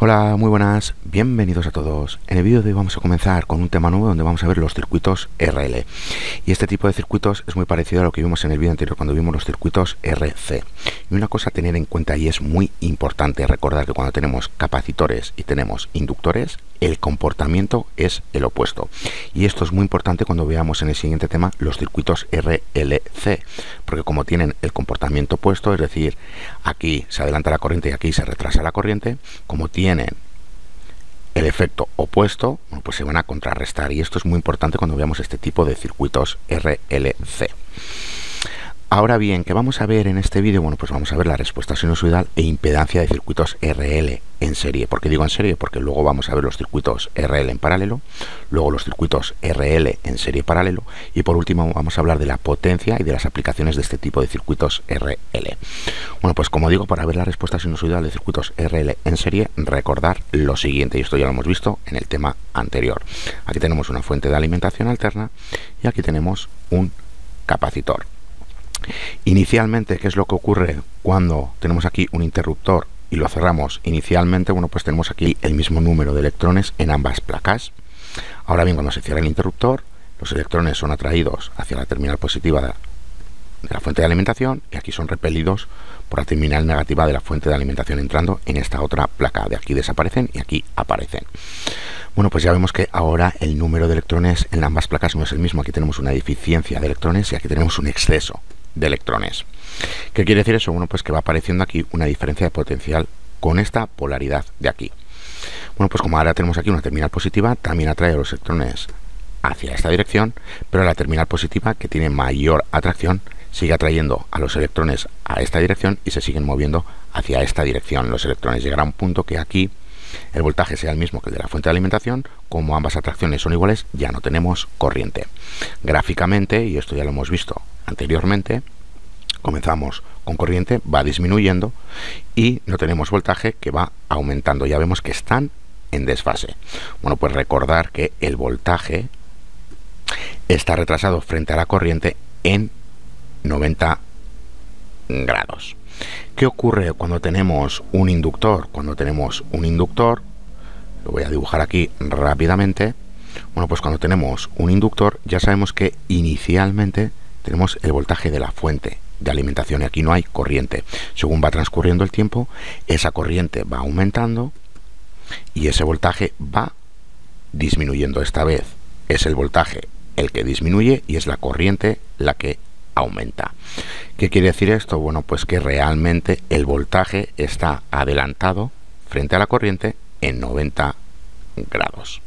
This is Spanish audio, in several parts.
Hola, muy buenas, bienvenidos a todos. En el vídeo de hoy vamos a comenzar con un tema nuevo donde vamos a ver los circuitos RL. Y este tipo de circuitos es muy parecido a lo que vimos en el vídeo anterior cuando vimos los circuitos RC. Y una cosa a tener en cuenta, y es muy importante recordar, que cuando tenemos capacitores y tenemos inductores, el comportamiento es el opuesto. Y esto es muy importante cuando veamos en el siguiente tema los circuitos RLC, porque como tienen el comportamiento opuesto, es decir, aquí se adelanta la corriente y aquí se retrasa la corriente, como tienen el efecto opuesto, bueno, pues se van a contrarrestar, y esto es muy importante cuando veamos este tipo de circuitos RLC. Ahora bien, ¿qué vamos a ver en este vídeo? Bueno, pues vamos a ver la respuesta sinusoidal e impedancia de circuitos RL en serie. ¿Por qué digo en serie? Porque luego vamos a ver los circuitos RL en paralelo, luego los circuitos RL en serie paralelo, y por último vamos a hablar de la potencia y de las aplicaciones de este tipo de circuitos RL. Bueno, pues como digo, para ver la respuesta sinusoidal de circuitos RL en serie, recordar lo siguiente, y esto ya lo hemos visto en el tema anterior. Aquí tenemos una fuente de alimentación alterna y aquí tenemos un capacitor. Inicialmente, ¿qué es lo que ocurre cuando tenemos aquí un interruptor y lo cerramos? Inicialmente, bueno, pues tenemos aquí el mismo número de electrones en ambas placas. Ahora bien, cuando se cierra el interruptor, los electrones son atraídos hacia la terminal positiva de la fuente de alimentación y aquí son repelidos por la terminal negativa de la fuente de alimentación entrando en esta otra placa. De aquí desaparecen y aquí aparecen. Bueno, pues ya vemos que ahora el número de electrones en ambas placas no es el mismo. Aquí tenemos una deficiencia de electrones y aquí tenemos un exceso de electrones. ¿Qué quiere decir eso? Bueno, pues que va apareciendo aquí una diferencia de potencial con esta polaridad de aquí. Bueno, pues como ahora tenemos aquí una terminal positiva, también atrae a los electrones hacia esta dirección, pero la terminal positiva, que tiene mayor atracción, sigue atrayendo a los electrones a esta dirección y se siguen moviendo hacia esta dirección. Los electrones llegará a un punto que aquí el voltaje sea el mismo que el de la fuente de alimentación. Como ambas atracciones son iguales, ya no tenemos corriente. Gráficamente, y esto ya lo hemos visto anteriormente, comenzamos con corriente, va disminuyendo y no tenemos voltaje, que va aumentando. Ya vemos que están en desfase. Bueno, pues recordar que el voltaje está retrasado frente a la corriente en 90 grados. ¿Qué ocurre cuando tenemos un inductor? Cuando tenemos un inductor, lo voy a dibujar aquí rápidamente. Bueno, pues cuando tenemos un inductor ya sabemos que inicialmente tenemos el voltaje de la fuente de alimentación y aquí no hay corriente. Según va transcurriendo el tiempo, esa corriente va aumentando y ese voltaje va disminuyendo. Esta vez es el voltaje el que disminuye y es la corriente la que aumenta. ¿Qué quiere decir esto? Bueno, pues que realmente el voltaje está adelantado frente a la corriente en 90 grados.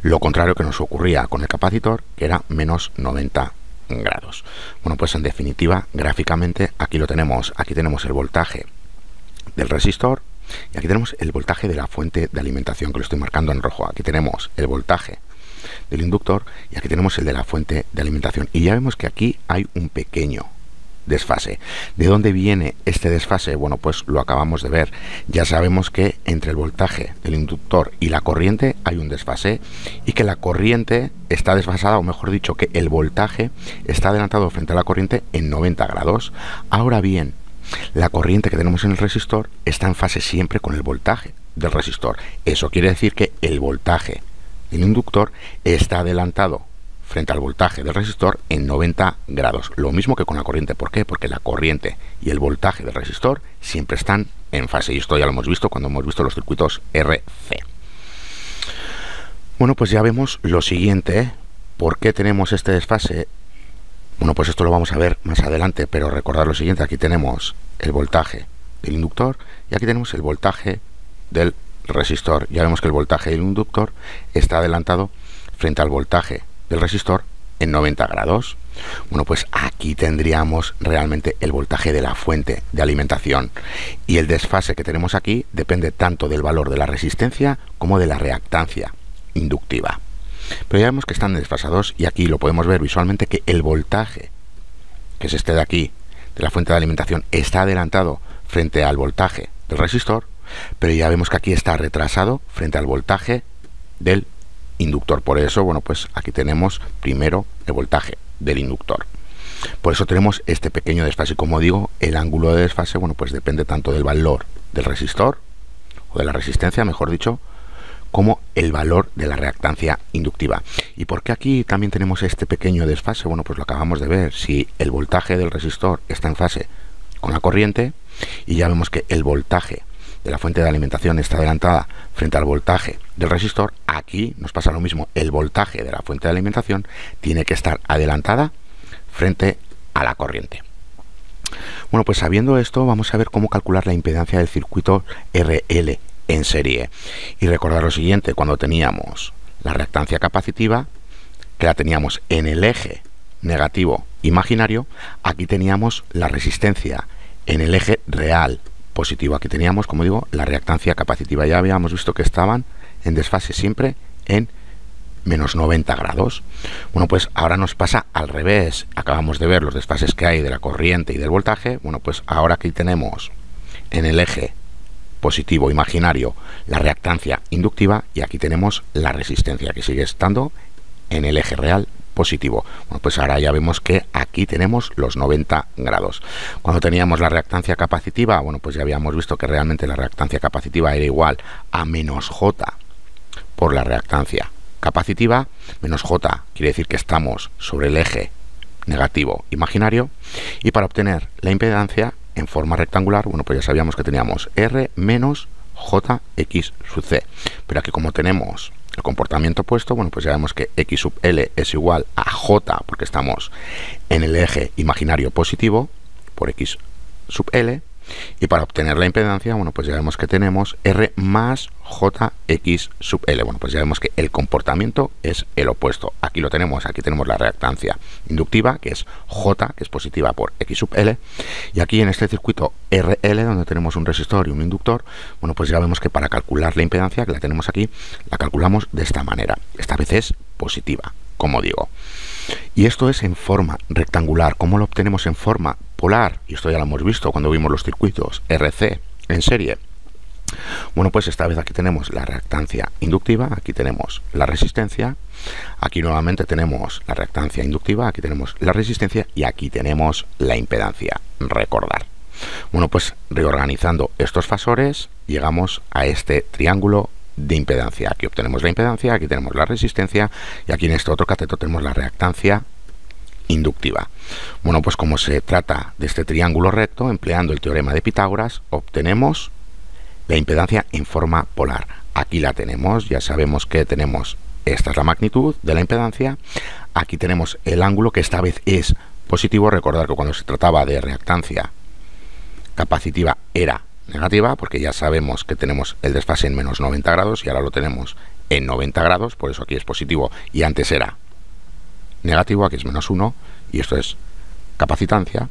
Lo contrario que nos ocurría con el capacitor, que era menos 90 grados. Bueno, pues en definitiva, gráficamente aquí lo tenemos. Aquí tenemos el voltaje del resistor y aquí tenemos el voltaje de la fuente de alimentación, que lo estoy marcando en rojo. Aquí tenemos el voltaje del inductor y aquí tenemos el de la fuente de alimentación, y ya vemos que aquí hay un pequeño desfase. ¿De dónde viene este desfase? Bueno, pues lo acabamos de ver. Ya sabemos que entre el voltaje del inductor y la corriente hay un desfase y que la corriente está desfasada, o mejor dicho, que el voltaje está adelantado frente a la corriente en 90 grados. Ahora bien, la corriente que tenemos en el resistor está en fase siempre con el voltaje del resistor. Eso quiere decir que el voltaje del inductor está adelantado frente al voltaje del resistor en 90 grados. Lo mismo que con la corriente. ¿Por qué? Porque la corriente y el voltaje del resistor siempre están en fase. Y esto ya lo hemos visto cuando hemos visto los circuitos RC. Bueno, pues ya vemos lo siguiente. ¿Por qué tenemos este desfase? Bueno, pues esto lo vamos a ver más adelante, pero recordad lo siguiente. Aquí tenemos el voltaje del inductor y aquí tenemos el voltaje del resistor. Ya vemos que el voltaje del inductor está adelantado frente al voltaje del resistor en 90 grados. Bueno, pues aquí tendríamos realmente el voltaje de la fuente de alimentación, y el desfase que tenemos aquí depende tanto del valor de la resistencia como de la reactancia inductiva. Pero ya vemos que están desfasados y aquí lo podemos ver visualmente, que el voltaje, que es este de aquí, de la fuente de alimentación, está adelantado frente al voltaje del resistor, pero ya vemos que aquí está retrasado frente al voltaje del inductor. Por eso, bueno, pues aquí tenemos primero el voltaje del inductor. Por eso tenemos este pequeño desfase. Como digo, el ángulo de desfase, bueno, pues depende tanto del valor del resistor o de la resistencia, mejor dicho, como el valor de la reactancia inductiva. ¿Y por qué aquí también tenemos este pequeño desfase? Bueno, pues lo acabamos de ver. Si el voltaje del resistor está en fase con la corriente, y ya vemos que el voltaje de la fuente de alimentación está adelantada frente al voltaje del resistor, aquí nos pasa lo mismo. El voltaje de la fuente de alimentación tiene que estar adelantada frente a la corriente. Bueno, pues sabiendo esto, vamos a ver cómo calcular la impedancia del circuito RL en serie. Y recordar lo siguiente: cuando teníamos la reactancia capacitiva, que la teníamos en el eje negativo imaginario, aquí teníamos la resistencia en el eje real positivo. Aquí teníamos, como digo, la reactancia capacitiva. Ya habíamos visto que estaban en desfase siempre en menos 90 grados. Bueno, pues ahora nos pasa al revés. Acabamos de ver los desfases que hay de la corriente y del voltaje. Bueno, pues ahora aquí tenemos en el eje positivo imaginario la reactancia inductiva, y aquí tenemos la resistencia, que sigue estando en el eje real positivo. Bueno, pues ahora ya vemos que aquí tenemos los 90 grados. Cuando teníamos la reactancia capacitiva, bueno, pues ya habíamos visto que realmente la reactancia capacitiva era igual a menos J por la reactancia capacitiva. Menos J quiere decir que estamos sobre el eje negativo imaginario, y para obtener la impedancia en forma rectangular, bueno, pues ya sabíamos que teníamos R menos JX sub C, pero aquí como tenemos el comportamiento opuesto, bueno, pues ya vemos que X sub L es igual a J, porque estamos en el eje imaginario positivo, por X sub L, y para obtener la impedancia, bueno, pues ya vemos que tenemos R más JX sub L. Bueno, pues ya vemos que el comportamiento es el opuesto. Aquí lo tenemos, aquí tenemos la reactancia inductiva, que es J, que es positiva por X sub L, y aquí en este circuito RL, donde tenemos un resistor y un inductor, bueno, pues ya vemos que para calcular la impedancia, que la tenemos aquí, la calculamos de esta manera. Esta vez es positiva, como digo. Y esto es en forma rectangular. ¿Cómo lo obtenemos en forma polar? Y esto ya lo hemos visto cuando vimos los circuitos RC en serie. Bueno, pues esta vez aquí tenemos la reactancia inductiva, aquí tenemos la resistencia, aquí nuevamente tenemos la reactancia inductiva, aquí tenemos la resistencia y aquí tenemos la impedancia. Recordar. Bueno, pues reorganizando estos fasores llegamos a este triángulo de impedancia. Aquí obtenemos la impedancia, aquí tenemos la resistencia y aquí en este otro cateto tenemos la reactancia inductiva. Bueno, pues como se trata de este triángulo recto, empleando el teorema de Pitágoras, obtenemos la impedancia en forma polar. Aquí la tenemos, ya sabemos que tenemos, esta es la magnitud de la impedancia, aquí tenemos el ángulo, que esta vez es positivo. Recordar que cuando se trataba de reactancia capacitiva era negativa, porque ya sabemos que tenemos el desfase en menos 90 grados y ahora lo tenemos en 90 grados, por eso aquí es positivo y antes era negativo, aquí es menos 1 y esto es capacitancia.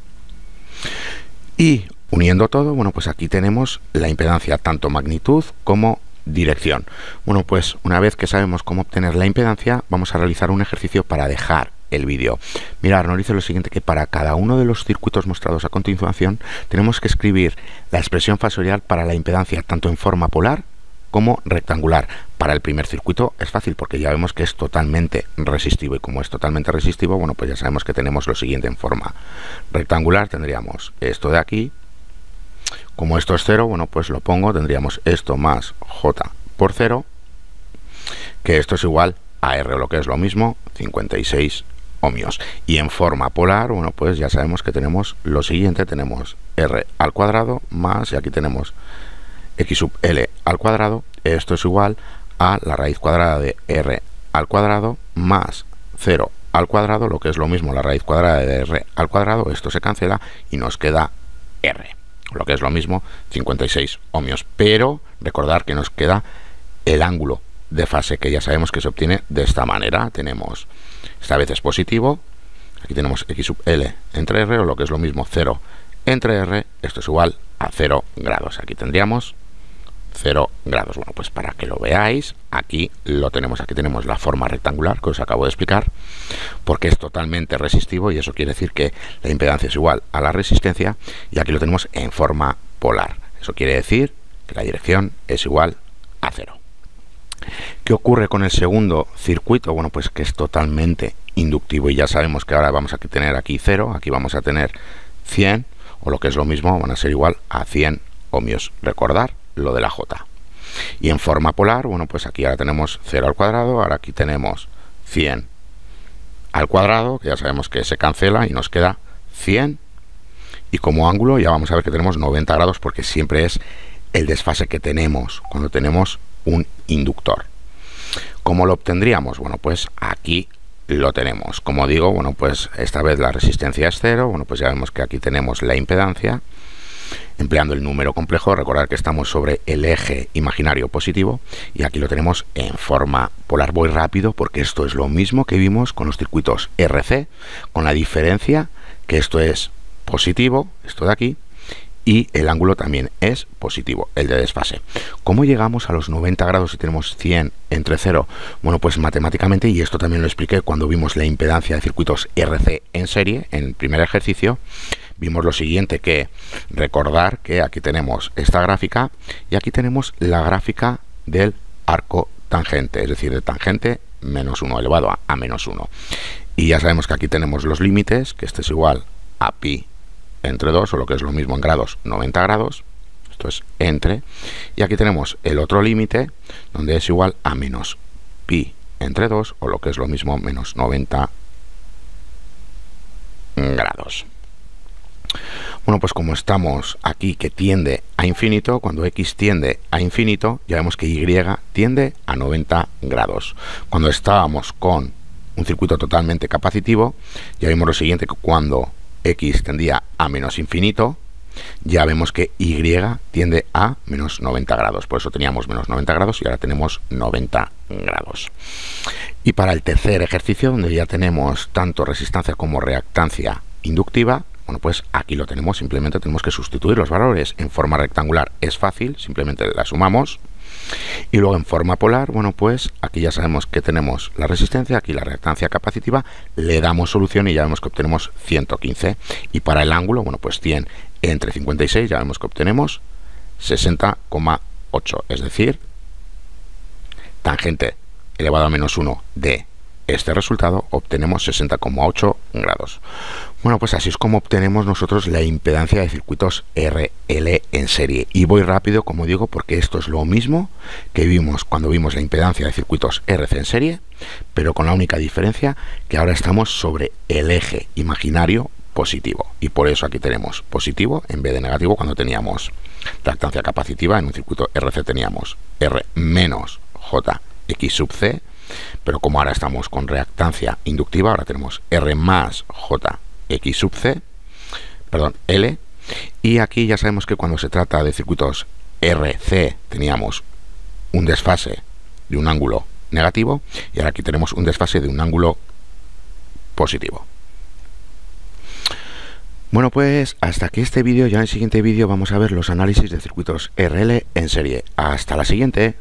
Y uniendo todo, bueno, pues aquí tenemos la impedancia, tanto magnitud como dirección. Bueno, pues una vez que sabemos cómo obtener la impedancia, vamos a realizar un ejercicio para dejar el vídeo. Mirad, nos dice lo siguiente, que para cada uno de los circuitos mostrados a continuación tenemos que escribir la expresión fasorial para la impedancia tanto en forma polar como rectangular. Para el primer circuito es fácil porque ya vemos que es totalmente resistivo, y como es totalmente resistivo, bueno, pues ya sabemos que tenemos lo siguiente en forma rectangular. Tendríamos esto de aquí, como esto es 0, bueno, pues lo pongo, tendríamos esto más J por 0, que esto es igual a R, o lo que es lo mismo, 56 ohmios. Y en forma polar, bueno, pues ya sabemos que tenemos lo siguiente, tenemos R al cuadrado más, y aquí tenemos X sub L al cuadrado, esto es igual a la raíz cuadrada de R al cuadrado más 0 al cuadrado, lo que es lo mismo la raíz cuadrada de R al cuadrado, esto se cancela y nos queda R, lo que es lo mismo 56 ohmios. Pero recordar que nos queda el ángulo de fase, que ya sabemos que se obtiene de esta manera. Tenemos, esta vez es positivo, aquí tenemos X sub L entre R, o lo que es lo mismo 0 entre R, esto es igual a 0 grados. Aquí tendríamos 0 grados. Bueno, pues para que lo veáis, aquí lo tenemos, aquí tenemos la forma rectangular que os acabo de explicar, porque es totalmente resistivo y eso quiere decir que la impedancia es igual a la resistencia, y aquí lo tenemos en forma polar. Eso quiere decir que la dirección es igual a 0. ¿Qué ocurre con el segundo circuito? Bueno, pues que es totalmente inductivo y ya sabemos que ahora vamos a tener aquí 0, aquí vamos a tener 100, o lo que es lo mismo, van a ser igual a 100 ohmios. Recordar lo de la J. Y en forma polar, bueno, pues aquí ahora tenemos 0 al cuadrado, ahora aquí tenemos 100 al cuadrado, que ya sabemos que se cancela y nos queda 100. Y como ángulo ya vamos a ver que tenemos 90 grados porque siempre es el desfase que tenemos cuando tenemos un inductor. ¿Cómo lo obtendríamos? Bueno, pues aquí lo tenemos. Como digo, bueno, pues esta vez la resistencia es 0. Bueno, pues ya vemos que aquí tenemos la impedancia. Empleando el número complejo, recordar que estamos sobre el eje imaginario positivo y aquí lo tenemos en forma polar. Voy rápido porque esto es lo mismo que vimos con los circuitos RC, con la diferencia que esto es positivo, esto de aquí, y el ángulo también es positivo, el de desfase. ¿Cómo llegamos a los 90 grados si tenemos 100 entre 0? Bueno, pues matemáticamente, y esto también lo expliqué cuando vimos la impedancia de circuitos RC en serie, en el primer ejercicio, vimos lo siguiente, que recordar que aquí tenemos esta gráfica y aquí tenemos la gráfica del arco tangente, es decir, de tangente menos 1 elevado a menos 1. Y ya sabemos que aquí tenemos los límites, que este es igual a pi entre 2, o lo que es lo mismo en grados, 90 grados. Esto es entre. Y aquí tenemos el otro límite, donde es igual a menos pi entre 2, o lo que es lo mismo, menos 90 grados. Bueno, pues como estamos aquí que tiende a infinito, cuando x tiende a infinito, ya vemos que y tiende a 90 grados. Cuando estábamos con un circuito totalmente capacitivo, ya vimos lo siguiente, que cuando x tendía a menos infinito, ya vemos que y tiende a menos 90 grados. Por eso teníamos menos 90 grados y ahora tenemos 90 grados. Y para el tercer ejercicio, donde ya tenemos tanto resistencia como reactancia inductiva, bueno, pues aquí lo tenemos, simplemente tenemos que sustituir los valores. En forma rectangular es fácil, simplemente la sumamos. Y luego en forma polar, bueno, pues aquí ya sabemos que tenemos la resistencia, aquí la reactancia capacitiva, le damos solución y ya vemos que obtenemos 115. Y para el ángulo, bueno, pues 100 entre 56, ya vemos que obtenemos 60,8. Es decir, tangente elevado a menos 1 de este resultado, obtenemos 60,8 grados. Bueno, pues así es como obtenemos nosotros la impedancia de circuitos RL en serie. Y voy rápido, como digo, porque esto es lo mismo que vimos cuando vimos la impedancia de circuitos RC en serie, pero con la única diferencia que ahora estamos sobre el eje imaginario positivo. Y por eso aquí tenemos positivo en vez de negativo. Cuando teníamos reactancia capacitiva en un circuito RC teníamos R menos JX sub C, pero como ahora estamos con reactancia inductiva, ahora tenemos R más JX sub C, perdón, L, y aquí ya sabemos que cuando se trata de circuitos RC teníamos un desfase de un ángulo negativo y ahora aquí tenemos un desfase de un ángulo positivo. Bueno, pues hasta aquí este vídeo. Ya en el siguiente vídeo vamos a ver los análisis de circuitos RL en serie. Hasta la siguiente.